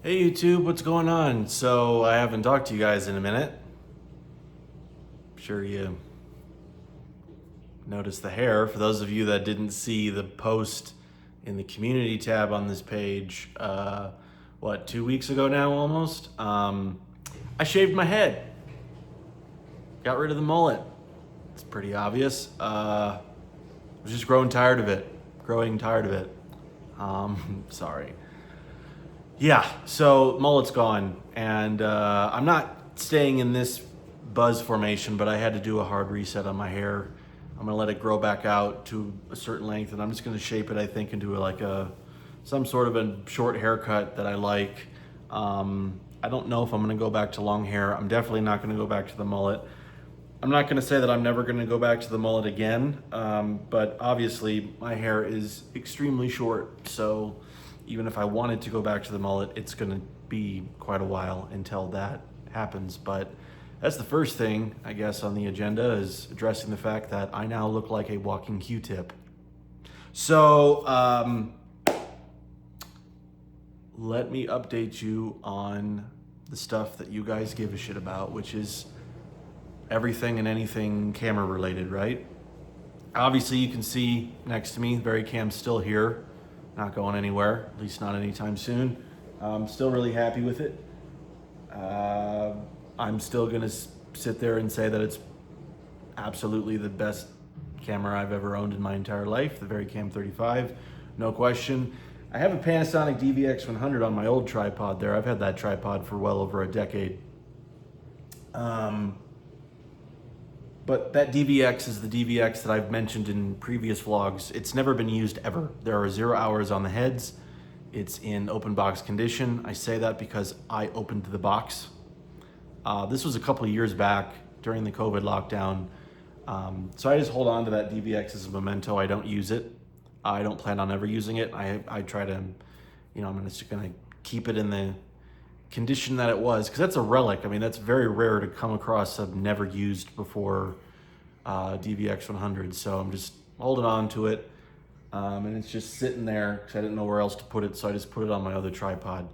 Hey YouTube, what's going on? So I haven't talked to you guys in a minute. I'm sure you noticed the hair. For those of you that didn't see the post in the community tab on this page, 2 weeks ago now almost, I shaved my head. Got rid of the mullet. It's pretty obvious. I was just growing tired of it. Sorry. Yeah, so mullet's gone, and I'm not staying in this buzz formation, but I had to do a hard reset on my hair. I'm gonna let it grow back out to a certain length, and I'm just gonna shape it, I think, into some sort of a short haircut that I like. I don't know if I'm gonna go back to long hair. I'm definitely not gonna go back to the mullet. I'm not gonna say that I'm never gonna go back to the mullet again, but obviously my hair is extremely short, so even if I wanted to go back to the mullet, it's gonna be quite a while until that happens. But that's the first thing, I guess, on the agenda, is addressing the fact that I now look like a walking Q-tip. So let me update you on the stuff that you guys give a shit about, which is everything and anything camera related, right? Obviously you can see next to me, the VariCam's still here. Not going anywhere, at least not anytime soon. I'm still really happy with it. I'm still gonna sit there and say that it's absolutely the best camera I've ever owned in my entire life, the VariCam 35, no question. I have a Panasonic DVX100 on my old tripod there. I've had that tripod for well over a decade. But that DVX is the DVX that I've mentioned in previous vlogs. It's never been used ever. There are 0 hours on the heads. It's in open box condition. I say that because I opened the box. This was a couple of years back during the COVID lockdown. So I just hold on to that DVX as a memento. I don't use it. I don't plan on ever using it. I try to, I'm just gonna keep it in the condition that it was, because that's a relic. I mean, that's very rare to come across a never used before DVX100. So I'm just holding on to it, and it's just sitting there because I didn't know where else to put it, so I just put it on my other tripod.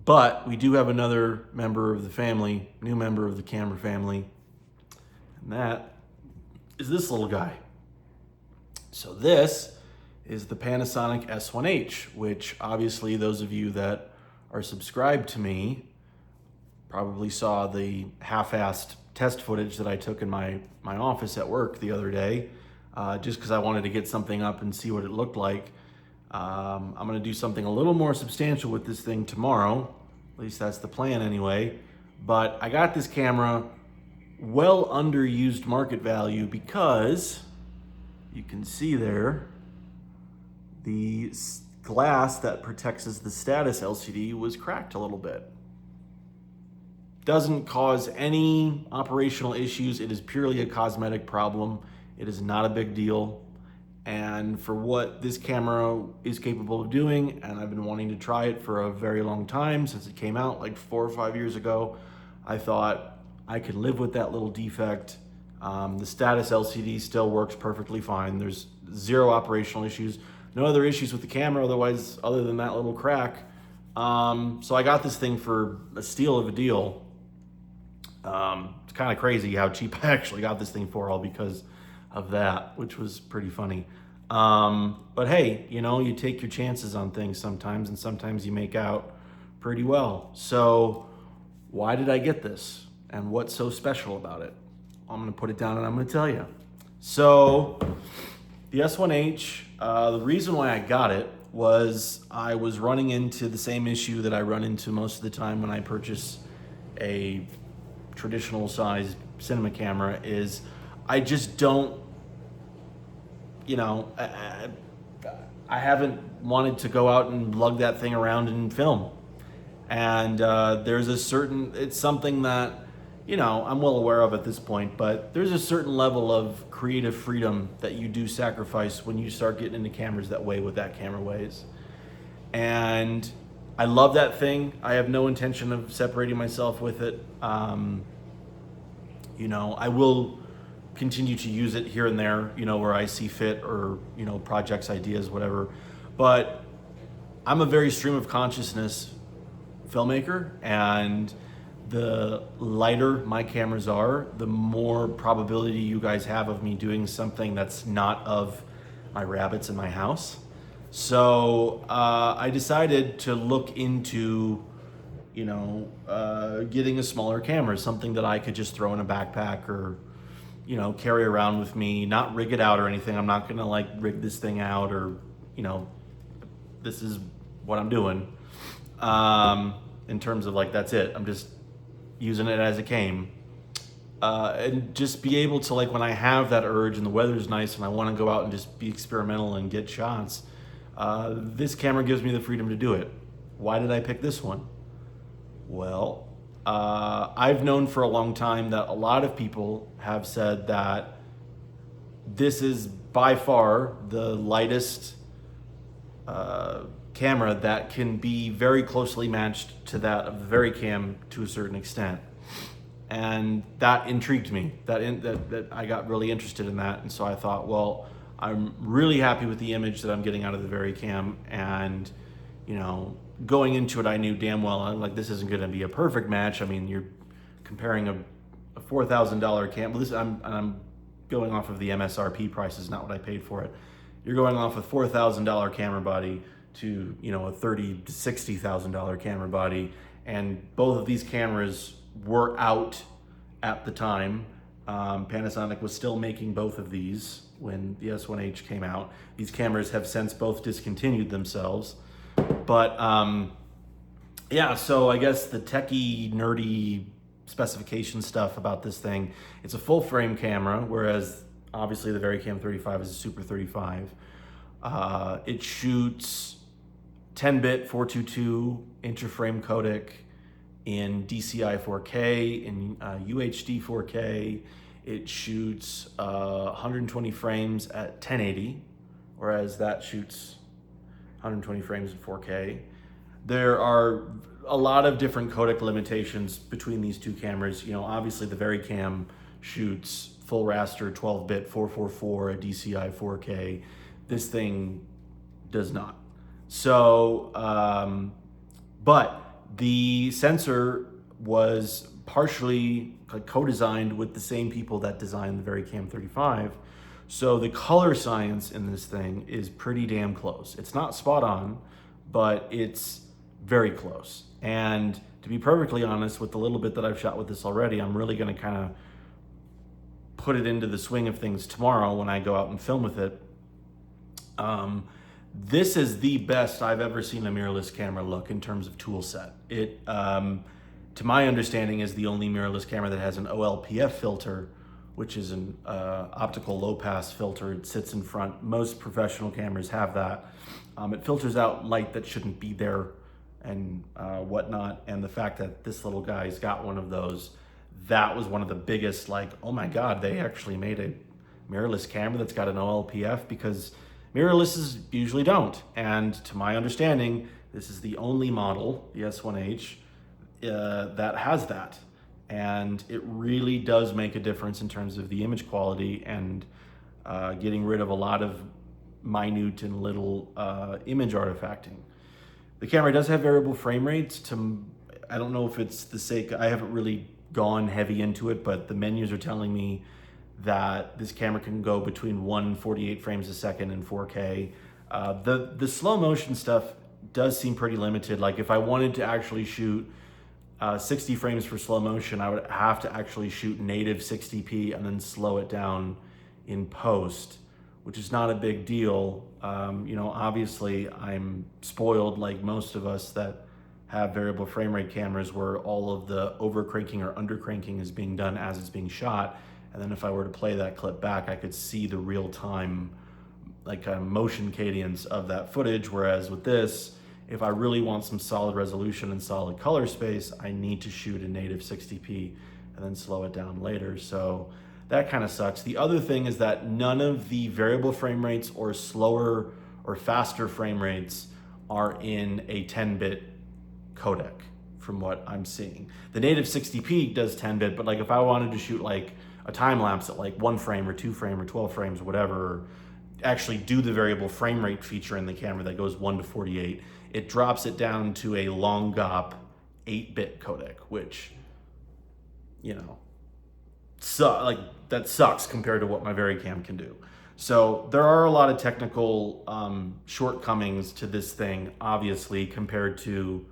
But we do have another member of the family, new member of the camera family, and that is this little guy. So this is the Panasonic S1H, which obviously those of you that are subscribed to me probably saw the half-assed test footage that I took in my office at work the other day, just because I wanted to get something up and see what it looked like. I'm gonna do something a little more substantial with this thing tomorrow, at least that's the plan anyway. But I got this camera well under used market value because you can see there, the glass that protects the status LCD was cracked a little bit. Doesn't cause any operational issues. It is purely a cosmetic problem. It is not a big deal. And for what this camera is capable of doing, and I've been wanting to try it for a very long time, since it came out like 4 or 5 years ago, I thought I could live with that little defect. The status LCD still works perfectly fine. There's 0 operational issues. No other issues with the camera otherwise, other than that little crack. So I got this thing for a steal of a deal. It's kind of crazy how cheap I actually got this thing for, all because of that, which was pretty funny. But hey, you take your chances on things sometimes, and sometimes you make out pretty well. So why did I get this? And what's so special about it? I'm gonna put it down and I'm gonna tell you. So the S1H, the reason why I got it was I was running into the same issue that I run into most of the time when I purchase a traditional size cinema camera, is I just don't, I haven't wanted to go out and lug that thing around and film. And it's something that, I'm well aware of at this point, but there's a certain level of creative freedom that you do sacrifice when you start getting into cameras that weigh what that camera weighs. And I love that thing. I have no intention of separating myself with it. I will continue to use it here and there, where I see fit, or, projects, ideas, whatever. But I'm a very stream of consciousness filmmaker, and the lighter my cameras are, the more probability you guys have of me doing something that's not of my rabbits in my house. So I decided to look into, getting a smaller camera, something that I could just throw in a backpack or, carry around with me, not rig it out or anything. I'm not gonna like rig this thing out or, this is what I'm doing. In terms of like, that's it. I'm just using it as it came. And just be able to, like, when I have that urge and the weather's nice and I want to go out and just be experimental and get shots, this camera gives me the freedom to do it. Why did I pick this one? Well, I've known for a long time that a lot of people have said that this is by far the lightest camera that can be very closely matched to that of the VariCam to a certain extent. And that intrigued me, that I got really interested in that. And so I thought, well, I'm really happy with the image that I'm getting out of the VariCam. And, going into it, I knew damn well, I'm like, this isn't going to be a perfect match. I mean, you're comparing a $4,000 cam. I'm going off of the MSRP prices, not what I paid for it. You're going off a $4,000 camera body to, a $30,000 to $60,000 camera body. And both of these cameras were out at the time. Panasonic was still making both of these when the S1H came out. These cameras have since both discontinued themselves. But yeah, so I guess the techie, nerdy specification stuff about this thing, it's a full frame camera, whereas obviously the VariCam 35 is a Super 35. It shoots 10-bit 422 interframe codec in DCI 4K, in UHD 4K. It shoots 120 frames at 1080, whereas that shoots 120 frames in 4K. There are a lot of different codec limitations between these two cameras. Obviously the VariCam shoots full raster 12-bit 444 at DCI 4K. This thing does not. So, but the sensor was partially co-designed with the same people that designed the VariCam 35. So the color science in this thing is pretty damn close. It's not spot on, but it's very close. And to be perfectly honest, with the little bit that I've shot with this already, I'm really gonna kind of put it into the swing of things tomorrow when I go out and film with it. This is the best I've ever seen a mirrorless camera look in terms of tool set. It, to my understanding, is the only mirrorless camera that has an OLPF filter, which is an optical low pass filter. It sits in front. Most professional cameras have that. It filters out light that shouldn't be there and whatnot. And the fact that this little guy's got one of those, that was one of the biggest, like, oh my God, they actually made a mirrorless camera that's got an OLPF, because mirrorlesses usually don't. And to my understanding, this is the only model, the S1H, that has that. And it really does make a difference in terms of the image quality and getting rid of a lot of minute and little image artifacting. The camera does have variable frame rates. I don't know if it's the sake, I haven't really gone heavy into it, but the menus are telling me that this camera can go between 148 frames a second and 4K. The slow motion stuff does seem pretty limited. Like if I wanted to actually shoot 60 frames for slow motion, I would have to actually shoot native 60p and then slow it down in post, which is not a big deal. Obviously I'm spoiled, like most of us that have variable frame rate cameras, where all of the over cranking or under cranking is being done as it's being shot. And then if I were to play that clip back, I could see the real time, like kind of motion cadence of that footage. Whereas with this, if I really want some solid resolution and solid color space, I need to shoot in native 60p and then slow it down later. So that kind of sucks. The other thing is that none of the variable frame rates or slower or faster frame rates are in a 10-bit codec from what I'm seeing. The native 60p does 10-bit, but like if I wanted to shoot like a time lapse at like 1 frame or 2 frame or 12 frames or whatever, or actually do the variable frame rate feature in the camera that goes 1 to 48, it drops it down to a long GOP 8-bit codec, which, you know, like that sucks compared to what my VariCam can do. So there are a lot of technical shortcomings to this thing, obviously, compared to,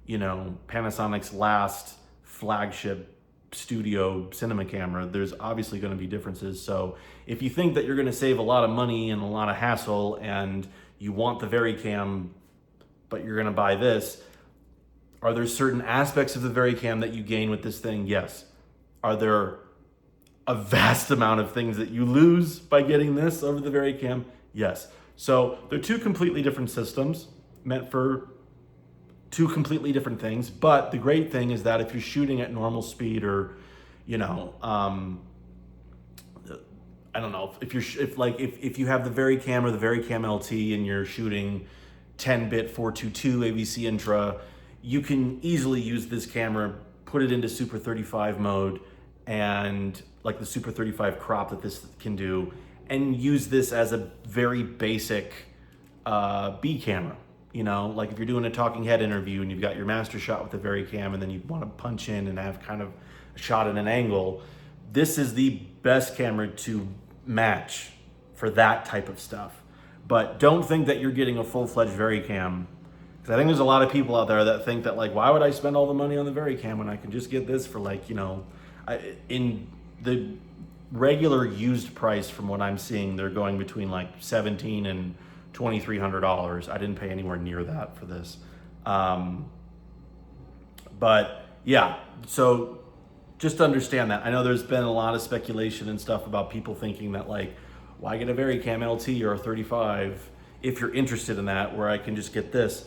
you know, Panasonic's last flagship studio cinema camera. There's obviously going to be differences. So if you think that you're going to save a lot of money and a lot of hassle and you want the VariCam, but you're going to buy this, are there certain aspects of the VariCam that you gain with this thing? Yes. Are there a vast amount of things that you lose by getting this over the VariCam? Yes. So they're two completely different systems meant for two completely different things. But the great thing is that if you're shooting at normal speed, or, you know, I don't know, if you have the VariCam or the VariCam LT and you're shooting 10-bit 422 AVC Intra, you can easily use this camera, put it into Super 35 mode, and like the Super 35 crop that this can do, and use this as a very basic B camera. You know, like if you're doing a talking head interview and you've got your master shot with the VariCam and then you want to punch in and have kind of a shot at an angle, this is the best camera to match for that type of stuff. But don't think that you're getting a full-fledged VariCam, because I think there's a lot of people out there that think that, like, why would I spend all the money on the VariCam when I can just get this for, like, you know, in the regular used price, from what I'm seeing, they're going between like $1,700 and $2,300. I didn't pay anywhere near that for this. But yeah, so just understand that. I know there's been a lot of speculation and stuff about people thinking that, like, why get a VariCam LT or a 35 if you're interested in that, where I can just get this.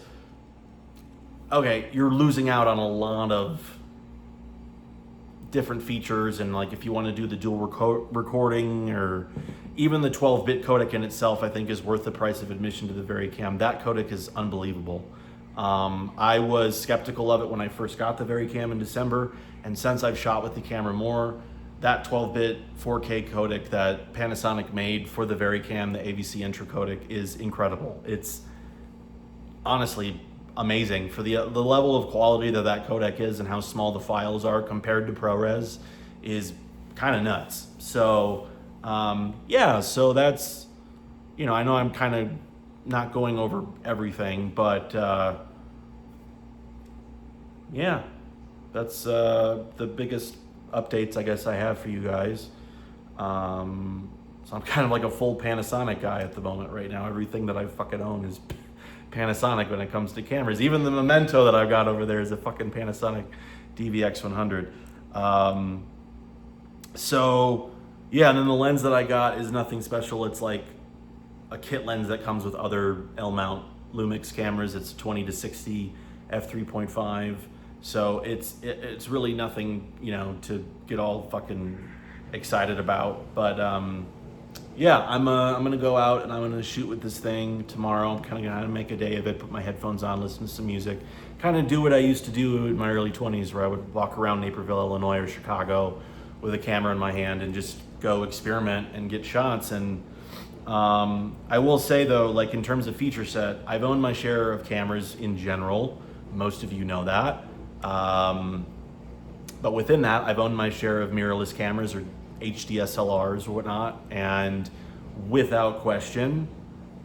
Okay, you're losing out on a lot of different features, and like if you want to do the dual recording, or even the 12-bit codec in itself, I think is worth the price of admission to the VariCam. That codec is unbelievable. I was skeptical of it when I first got the VariCam in December, and since I've shot with the camera more, that 12-bit 4K codec that Panasonic made for the VariCam, the AVC Intra codec, is incredible. It's honestly amazing for the level of quality that codec is, and how small the files are compared to ProRes is kind of nuts. So yeah, so that's, you know, I know I'm kind of not going over everything, but yeah, that's the biggest updates I guess I have for you guys. So I'm kind of like a full Panasonic guy at the moment right now. Everything that I fucking own is Panasonic when it comes to cameras. Even the Memento that I've got over there is a fucking Panasonic DVX100. So yeah, and then the lens that I got is nothing special. It's like a kit lens that comes with other L-mount Lumix cameras. It's 20-60 f3.5. So it's really nothing, you know, to get all fucking excited about. But yeah, I'm gonna go out and I'm gonna shoot with this thing tomorrow. I'm kind of gonna make a day of it, put my headphones on, listen to some music, kind of do what I used to do in my early 20s, where I would walk around Naperville, Illinois or Chicago with a camera in my hand and just go experiment and get shots. And I will say though, like in terms of feature set, I've owned my share of cameras in general. Most of you know that. But within that, I've owned my share of mirrorless cameras or HDSLRs or whatnot, and without question,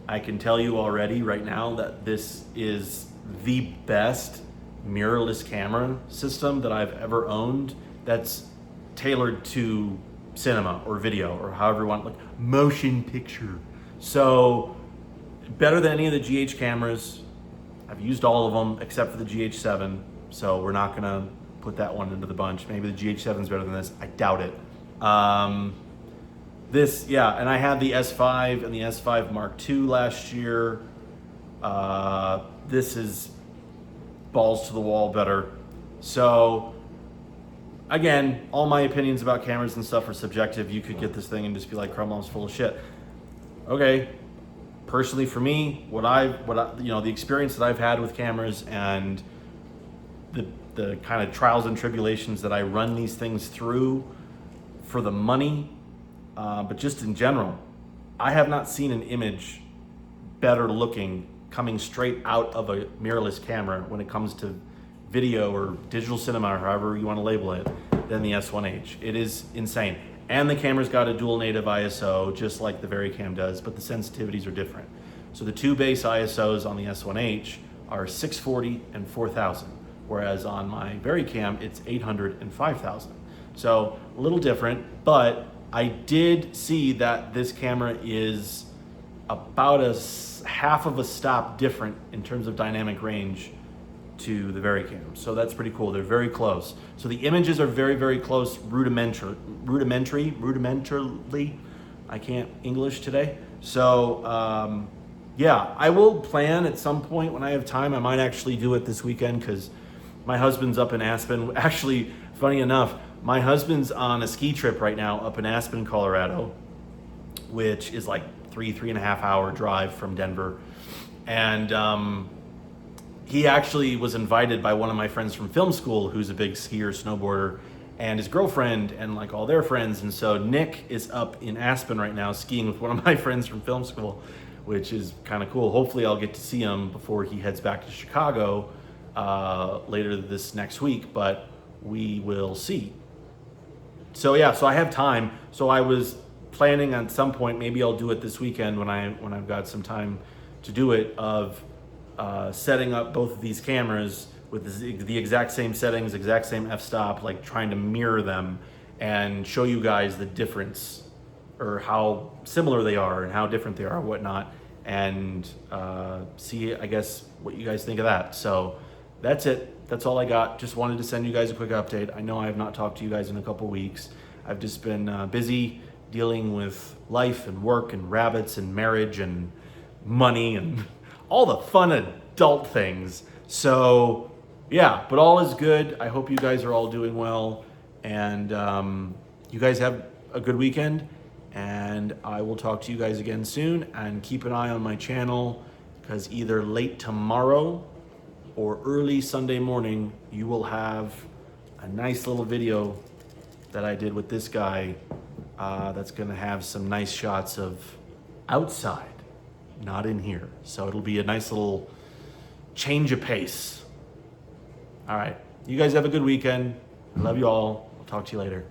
I can tell you already right now that this is the best mirrorless camera system that I've ever owned, that's tailored to cinema or video, or however you want, like motion picture. So better than any of the GH cameras. I've used all of them except for the GH7, so we're not gonna put that one into the bunch. Maybe the GH7 is better than this. I doubt it. This, yeah, and I had the S5 and the S5 Mark II last year. This is balls to the wall better. So again, all my opinions about cameras and stuff are subjective. You could get this thing and just be like, Crumlum's full of shit. Okay, personally for me, what I, you know, the experience that I've had with cameras and the kind of trials and tribulations that I run these things through for the money, but just in general, I have not seen an image better looking coming straight out of a mirrorless camera when it comes to video or digital cinema, or however you want to label it, than the S1H. It is insane. And the camera's got a dual native ISO, just like the VariCam does, but the sensitivities are different. So the two base ISOs on the S1H are 640 and 4000, whereas on my VariCam, it's 800 and 5000. So a little different, but I did see that this camera is about half of a stop different in terms of dynamic range to the VariCam. So that's pretty cool. They're very close. So the images are very, very close, rudimentarily. I can't English today. So yeah, I will plan at some point when I have time. I might actually do it this weekend because my husband's up in Aspen. Actually, funny enough, my husband's on a ski trip right now up in Aspen, Colorado, which is like 3.5 hour drive from Denver. And he actually was invited by one of my friends from film school who's a big skier, snowboarder, and his girlfriend and like all their friends. And so Nick is up in Aspen right now skiing with one of my friends from film school, which is kind of cool. Hopefully I'll get to see him before he heads back to Chicago later this next week, but we will see. So yeah, so I have time. So I was planning on some point, maybe I'll do it this weekend when I've got some time to do it, of setting up both of these cameras with the exact same settings, exact same f-stop, like trying to mirror them and show you guys the difference, or how similar they are and how different they are and whatnot, and see, I guess, what you guys think of that. So that's it. That's all I got. Just wanted to send you guys a quick update. I know I have not talked to you guys in a couple weeks. I've just been busy dealing with life and work and rabbits and marriage and money and all the fun adult things. So yeah, but all is good. I hope you guys are all doing well, and you guys have a good weekend, and I will talk to you guys again soon. And keep an eye on my channel, because either late tomorrow or early Sunday morning, you will have a nice little video that I did with this guy that's gonna have some nice shots of outside, not in here. So it'll be a nice little change of pace. All right, you guys have a good weekend. I love you all. I'll talk to you later.